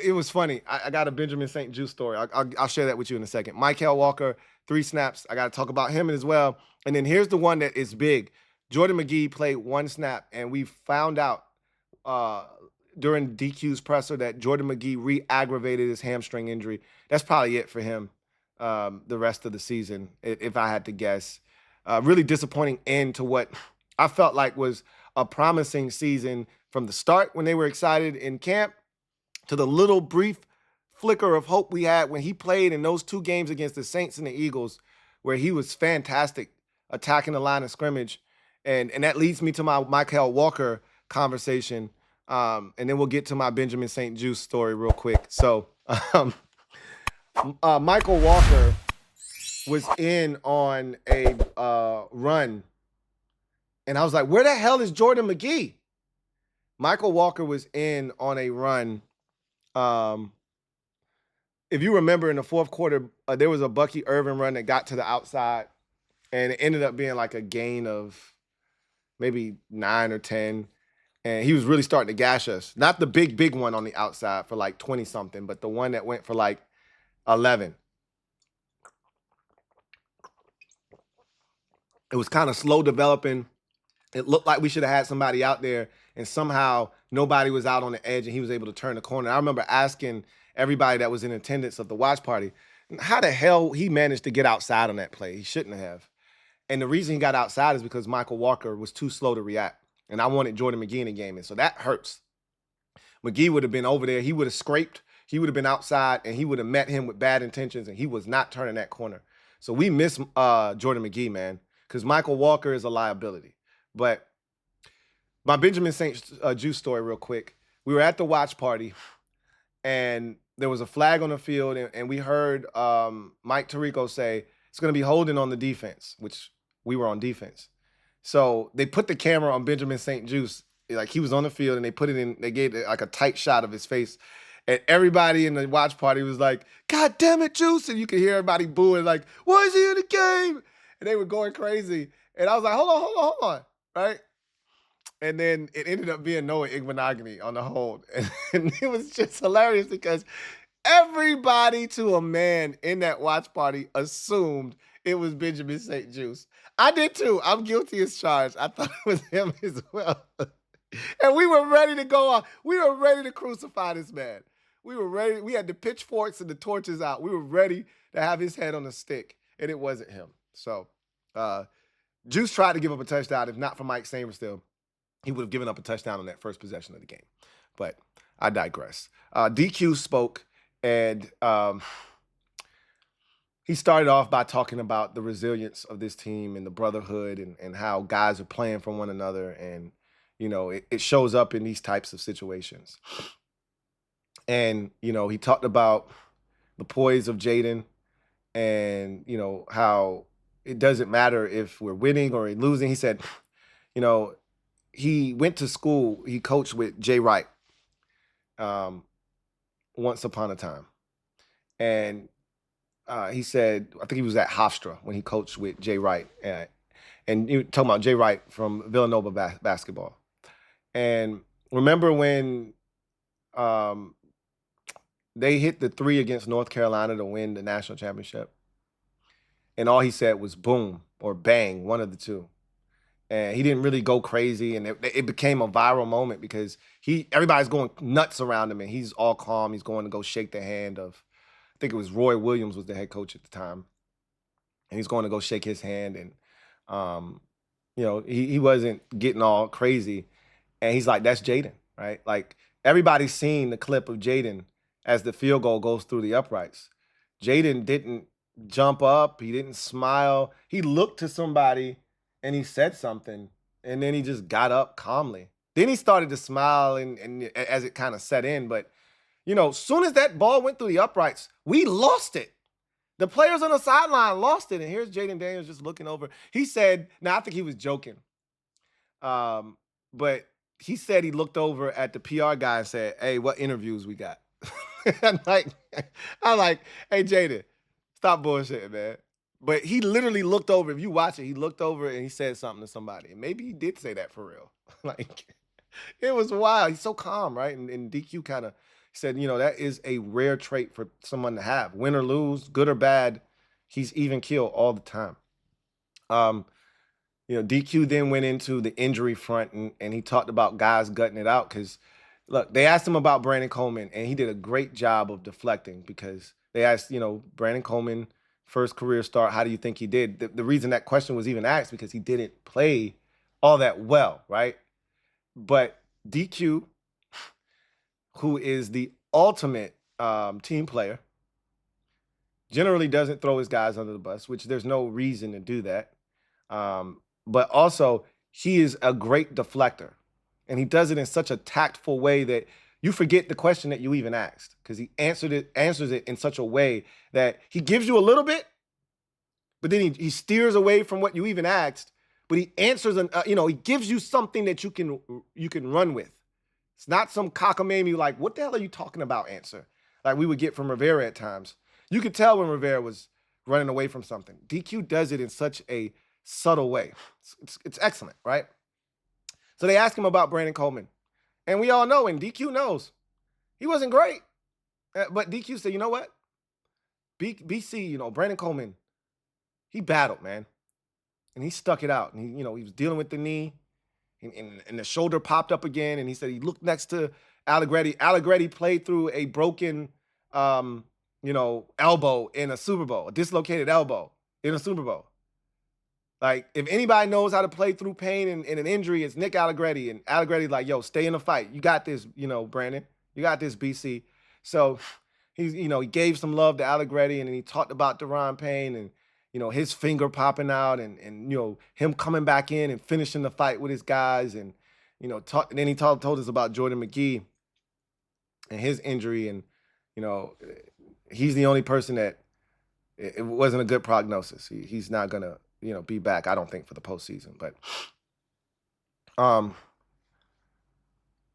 it was funny. I got a Benjamin St. Juice story. I'll share that with you in a second. Michael Walker, 3 snaps. I got to talk about him as well. And then here's the one that is big. Jordan McGee played 1 snap, and we found out during DQ's presser that Jordan McGee re-aggravated his hamstring injury. That's probably it for him the rest of the season, if I had to guess. Really disappointing end to what I felt like was a promising season from the start when they were excited in camp to the little brief flicker of hope we had when he played in those 2 games against the Saints and the Eagles, where he was fantastic attacking the line of scrimmage. And that leads me to my Michael Walker conversation. And then we'll get to my Benjamin St. Juice story real quick. So Michael Walker was in on a run. And I was like, where the hell is Jordan McGee? Michael Walker was in on a run. If you remember in the fourth quarter, there was a Bucky Irvin run that got to the outside. And it ended up being like a gain of maybe 9 or 10. And he was really starting to gash us. Not the big one on the outside for like 20-something, but the one that went for like 11. It was kind of slow developing. It looked like we should have had somebody out there, and somehow nobody was out on the edge, and he was able to turn the corner. I remember asking everybody that was in attendance of the watch party, how the hell he managed to get outside on that play? He shouldn't have. And the reason he got outside is because Michael Walker was too slow to react. And I wanted Jordan McGee in the game. And so that hurts. McGee would have been over there. He would have scraped. He would have been outside, and he would have met him with bad intentions, and he was not turning that corner. So we miss Jordan McGee, man, because Michael Walker is a liability. But my Benjamin St. Juice story real quick. We were at the watch party, and there was a flag on the field, and we heard Mike Tirico say, it's going to be holding on the defense, which we were on defense. So they put the camera on Benjamin St. Juice, like he was on the field, and they put it in, they gave it like a tight shot of his face. And everybody in the watch party was like, God damn it, Juice. And you could hear everybody booing, like, why is he in the game? And they were going crazy. And I was like, hold on, right? And then it ended up being Noah Igbenogany on the hold. And it was just hilarious because everybody to a man in that watch party assumed it was Benjamin St. Juice. I did too. I'm guilty as charged. I thought it was him as well. And we were ready to go on. We were ready to crucify this man. We were ready. We had the pitchforks and the torches out. We were ready to have his head on a stick, and it wasn't him. So Juice tried to give up a touchdown. If not for Mike Sainristil, he would have given up a touchdown on that first possession of the game. But I digress. DQ spoke, and he started off by talking about the resilience of this team and the brotherhood and how guys are playing for one another. And, you know, it shows up in these types of situations. And, you know, he talked about the poise of Jaden and, you know, how it doesn't matter if we're winning or losing. He said, you know, he went to school, he coached with Jay Wright once upon a time. And he said, I think he was at Hofstra when he coached with Jay Wright. And you talking about Jay Wright from Villanova basketball. And remember when they hit the 3 against North Carolina to win the national championship. And all he said was boom or bang, one of the two. And he didn't really go crazy, and it became a viral moment because everybody's going nuts around him, and he's all calm. He's going to go shake the hand of, I think it was Roy Williams was the head coach at the time, and he's going to go shake his hand, and he wasn't getting all crazy, and he's like, "That's Jaden, right?" Like everybody's seen the clip of Jaden as the field goal goes through the uprights. Jaden didn't jump up. He didn't smile. He looked to somebody and he said something, and then he just got up calmly. Then he started to smile and as it kind of set in. But, soon as that ball went through the uprights, we lost it. The players on the sideline lost it. And here's Jaden Daniels just looking over. He said, now I think he was joking. But he said he looked over at the PR guy and said, "Hey, what interviews we got?" I'm like, "Hey, Jaden, stop bullshitting, man." But he literally looked over. If you watch it, he looked over and he said something to somebody. And maybe he did say that for real. Like, it was wild. He's so calm, right? And DQ kind of said, that is a rare trait for someone to have. Win or lose, good or bad, he's even keel all the time. DQ then went into the injury front and he talked about guys gutting it out because, look, they asked him about Brandon Coleman, and he did a great job of deflecting because they asked, Brandon Coleman, first career start, how do you think he did? The reason that question was even asked because he didn't play all that well, right? But DQ, who is the ultimate team player, generally doesn't throw his guys under the bus, which there's no reason to do that. But also, he is a great deflector, and he does it in such a tactful way that you forget the question that you even asked because he answers it in such a way that he gives you a little bit, but then he steers away from what you even asked. But he answers, he gives you something that you can run with. It's not some cockamamie like, "What the hell are you talking about?" answer like we would get from Rivera at times. You could tell when Rivera was running away from something. DQ does it in such a subtle way. It's excellent, right? So they asked him about Brandon Coleman. And we all know, and DQ knows, he wasn't great. But DQ said, "You know what? BC, Brandon Coleman, he battled, man. And he stuck it out. And he was dealing with the knee, and the shoulder popped up again. And he said he looked next to Allegretti. Allegretti played through a broken, elbow in a Super Bowl, a dislocated elbow in a Super Bowl. Like, if anybody knows how to play through pain and an injury, it's Nick Allegretti. And Allegretti's like, "Yo, stay in the fight. You got this, Brandon. You got this, BC." So he gave some love to Allegretti, and then he talked about Deron Payne and, his finger popping out and him coming back in and finishing the fight with his guys. And, and then he told us about Jordan McGee and his injury. And, he's the only person that it wasn't a good prognosis. He's not going to, be back, I don't think, for the postseason. But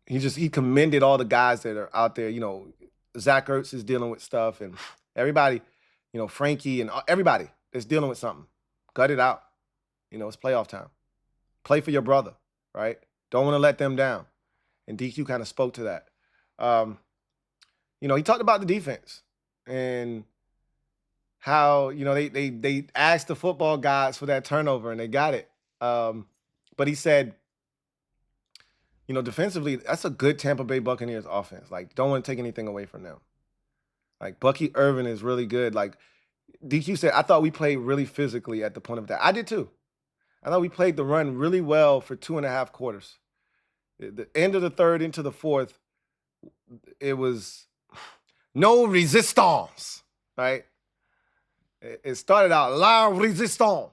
he commended all the guys that are out there. Zach Ertz is dealing with stuff, and everybody, Frankie and everybody is dealing with something. Gut it out. It's playoff time. Play for your brother, right? Don't want to let them down. And DQ kind of spoke to that. He talked about the defense and how, they asked the football guys for that turnover and they got it. But he said, defensively, that's a good Tampa Bay Buccaneers offense. Like, don't want to take anything away from them. Like, Bucky Irvin is really good. Like, DQ said, "I thought we played really physically at the point of that." I did too. I thought we played the run really well for 2.5 quarters. The end of the third into the fourth, it was no resistance, right? It started out la resistance.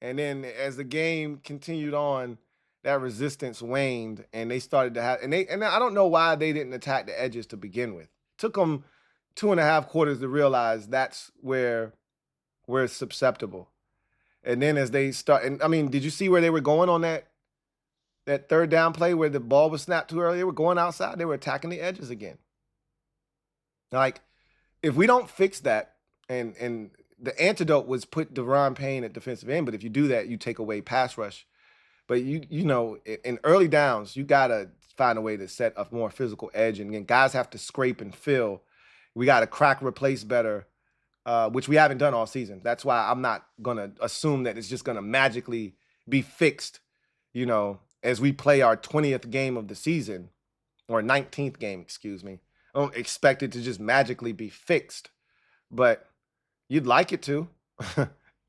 And then as the game continued on, that resistance waned, and they started to have, and I don't know why they didn't attack the edges to begin with. It took them 2.5 quarters to realize that's where we're susceptible. And then as they start, and I mean, did you see where they were going on that third down play where the ball was snapped too early? They were going outside. They were attacking the edges again. Like, if we don't fix that, and the antidote was put Deron Payne at defensive end, but if you do that, you take away pass rush. But in early downs, you gotta find a way to set a more physical edge. And then guys have to scrape and fill. We got to crack, replace better, which we haven't done all season. That's why I'm not going to assume that it's just going to magically be fixed, as we play our 20th game of the season, or 19th game, excuse me. I don't expect it to just magically be fixed, but you'd like it to,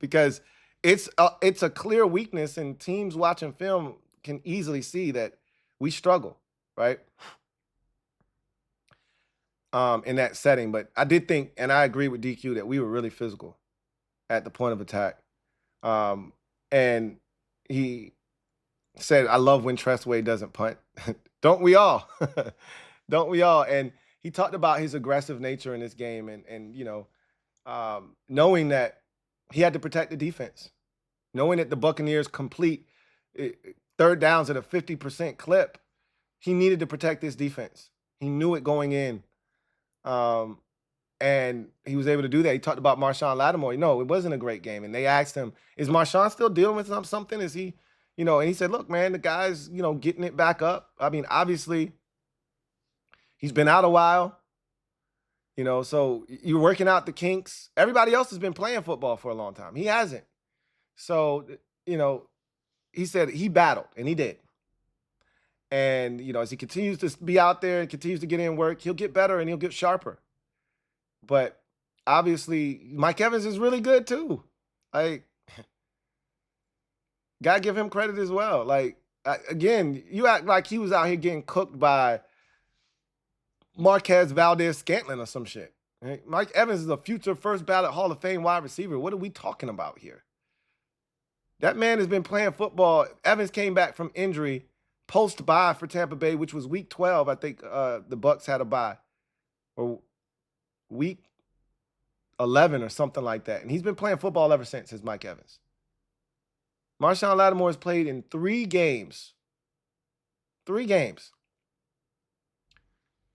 because it's a clear weakness, and teams watching film can easily see that we struggle, right? In that setting. But I did think, and I agree with DQ, that we were really physical at the point of attack. And he said, I love when Tressway doesn't punt. Don't we all? Don't we all? And he talked about his aggressive nature in this game, and knowing that he had to protect the defense, knowing that the Buccaneers complete third downs at a 50% clip. He needed to protect this defense. He knew it going in. And he was able to do that. He talked about Marshawn Lattimore. No, it wasn't a great game. And they asked him, is Marshawn still dealing with something? Is he, and he said, look, man, the guy's, getting it back up. I mean, obviously, he's been out a while, so you're working out the kinks. Everybody else has been playing football for a long time. He hasn't. So, he said he battled, and he did. And, as he continues to be out there and continues to get in work, he'll get better and he'll get sharper. But obviously, Mike Evans is really good too. Like, gotta give him credit as well. Like, again, you act like he was out here getting cooked by Marquez Valdez-Scantling or some shit. Right? Mike Evans is a future first ballot Hall of Fame wide receiver. What are we talking about here? That man has been playing football. Evans came back from injury post-bye for Tampa Bay, which was week 12. I think the Bucs had a bye. Or week 11 or something like that. And he's been playing football ever since, as Mike Evans. Marshawn Lattimore has played in 3 games. 3 games.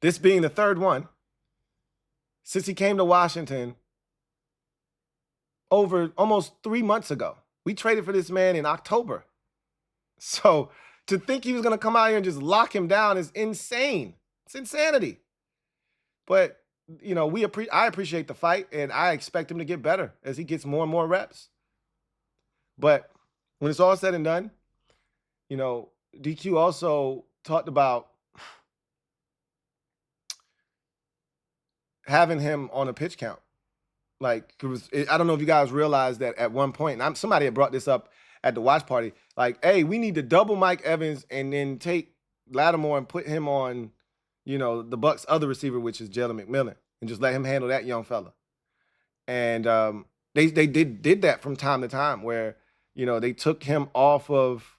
This being the 3rd one since he came to Washington over almost 3 months ago. We traded for this man in October. So to think he was going to come out here and just lock him down is insane. It's insanity. But, I appreciate the fight, and I expect him to get better as he gets more and more reps. But when it's all said and done, DQ also talked about having him on a pitch count. Like, I don't know if you guys realize that at one point, and somebody had brought this up at the watch party, like, hey, we need to double Mike Evans and then take Lattimore and put him on, the Bucs' other receiver, which is Jalen McMillan, and just let him handle that young fella. And they did that from time to time where, they took him off of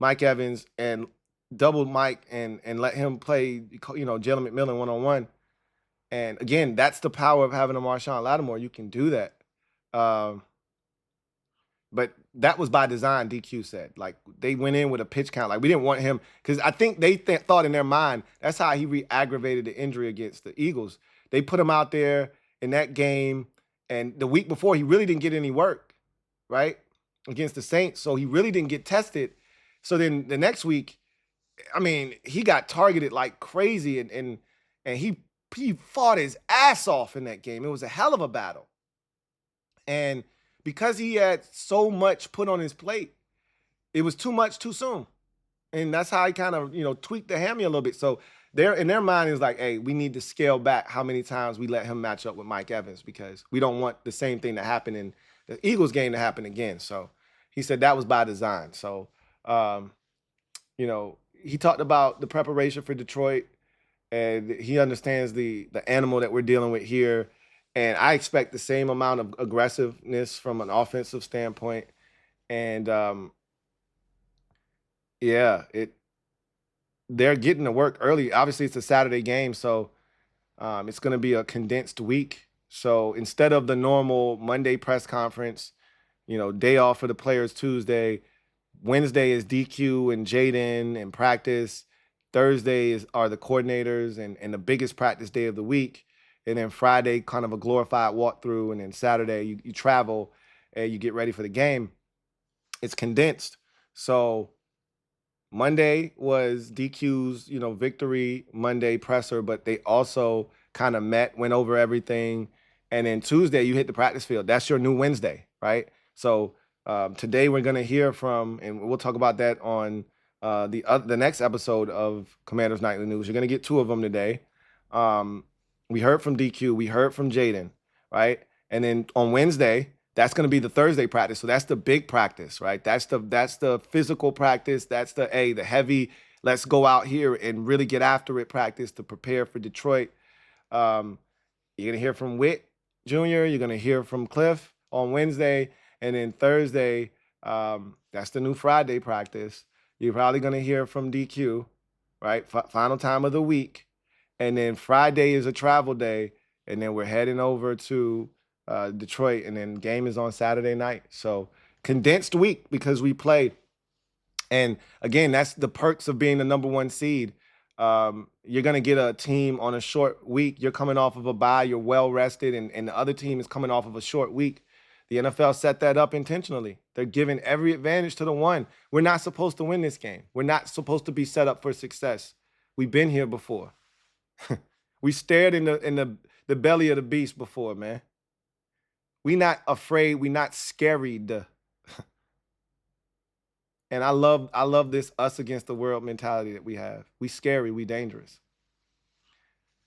Mike Evans and doubled Mike and let him play, Jalen McMillan one-on-one. And again, that's the power of having a Marshawn Lattimore. You can do that. But that was by design, DQ said. Like, they went in with a pitch count. Like, we didn't want him, because I think they thought in their mind, that's how he re-aggravated the injury against the Eagles. They put him out there in that game, and the week before, he really didn't get any work, right, against the Saints. So he really didn't get tested. So then the next week, I mean, he got targeted like crazy, and he fought his ass off in that game. It was a hell of a battle. And because he had so much put on his plate, it was too much too soon. And that's how he kind of, tweaked the hammy a little bit. So in their mind is like, hey, we need to scale back how many times we let him match up with Mike Evans, because we don't want the same thing to happen in the Eagles game to happen again. So he said that was by design. So, he talked about the preparation for Detroit, and he understands the animal that we're dealing with here. And I expect the same amount of aggressiveness from an offensive standpoint. And they're getting to work early. Obviously, it's a Saturday game, so it's going to be a condensed week. So instead of the normal Monday press conference, day off for the players Tuesday, Wednesday is DQ and Jaden and practice. Thursday are the coordinators and the biggest practice day of the week. And then Friday, kind of a glorified walkthrough. And then Saturday, you travel and you get ready for the game. It's condensed. So Monday was DQ's, victory Monday presser, but they also kind of went over everything. And then Tuesday, you hit the practice field. That's your new Wednesday, right? So today we're going to hear from, and we'll talk about that on the next episode of Commanders Nightly News. You're going to get 2 of them today. We heard from DQ. We heard from Jaden, right? And then on Wednesday, that's going to be the Thursday practice. So that's the big practice, right? That's the physical practice. That's the heavy, let's go out here and really get after it practice to prepare for Detroit. You're going to hear from Witt Jr. You're going to hear from Cliff on Wednesday. And then Thursday, that's the new Friday practice. You're probably going to hear from DQ, right? Final time of the week. And then Friday is a travel day. And then we're heading over to Detroit, and then game is on Saturday night. So condensed week because we played. And again, that's the perks of being the number 1 seed. You're going to get a team on a short week. You're coming off of a bye. You're well rested, and the other team is coming off of a short week. The NFL set that up intentionally. They're giving every advantage to the one. We're not supposed to win this game. We're not supposed to be set up for success. We've been here before. We stared in the belly of the beast before, man. We not afraid. We not scared. And I love this us against the world mentality that we have. We scary. We dangerous.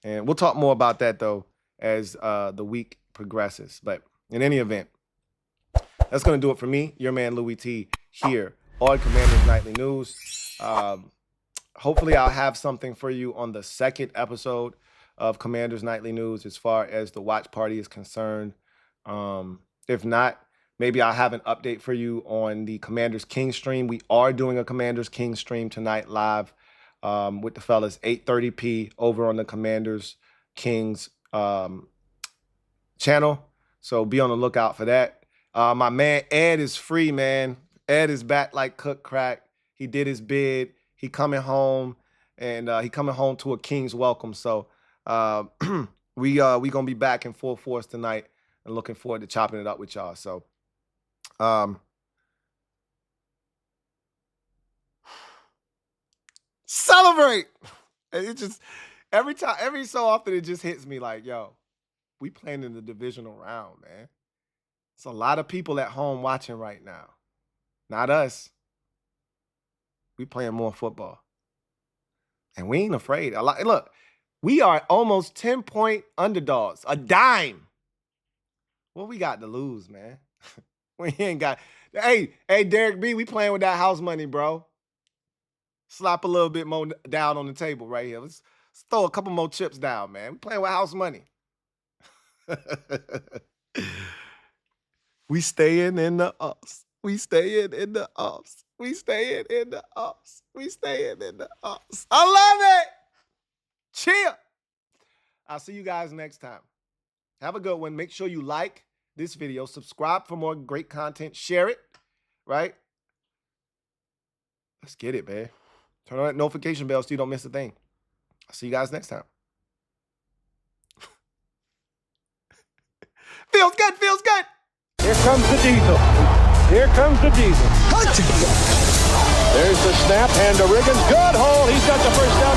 And we'll talk more about that, though, as the week progresses. But in any event, that's going to do it for me, your man Louie T, here on Commanders Nightly News. Hopefully I'll have something for you on the second episode of Commanders Nightly News as far as the watch party is concerned. If not, maybe I'll have an update for you on the Commanders King stream. We are doing a Commanders King stream tonight live with the fellas, 8:30 over on the Commanders Kings channel. So be on the lookout for that. My man Ed is free, man. Ed is back like cook crack. He did his bid. He coming home, and he coming home to a King's welcome. So we gonna be back in full force tonight, and looking forward to chopping it up with y'all. So celebrate. It just every so often it just hits me like, yo, we playing in the divisional round, man. It's a lot of people at home watching right now. Not us. We playing more football. And we ain't afraid. Look, we are almost 10-point underdogs. A dime. What we got to lose, man? We ain't got. Hey, Derek B, we playing with that house money, bro. Slap a little bit more down on the table right here. Let's throw a couple more chips down, man. We playing with house money. We staying in the ups. We staying in the ups. We staying in the ups. We staying in the ups. I love it. Cheer. I'll see you guys next time. Have a good one. Make sure you like this video. Subscribe for more great content. Share it, right? Let's get it, man. Turn on that notification bell so you don't miss a thing. I'll see you guys next time. Feels good, feels good. Here comes the diesel. Here comes the diesel. There's the snap, hand to Riggins. Good hole. He's got the first down.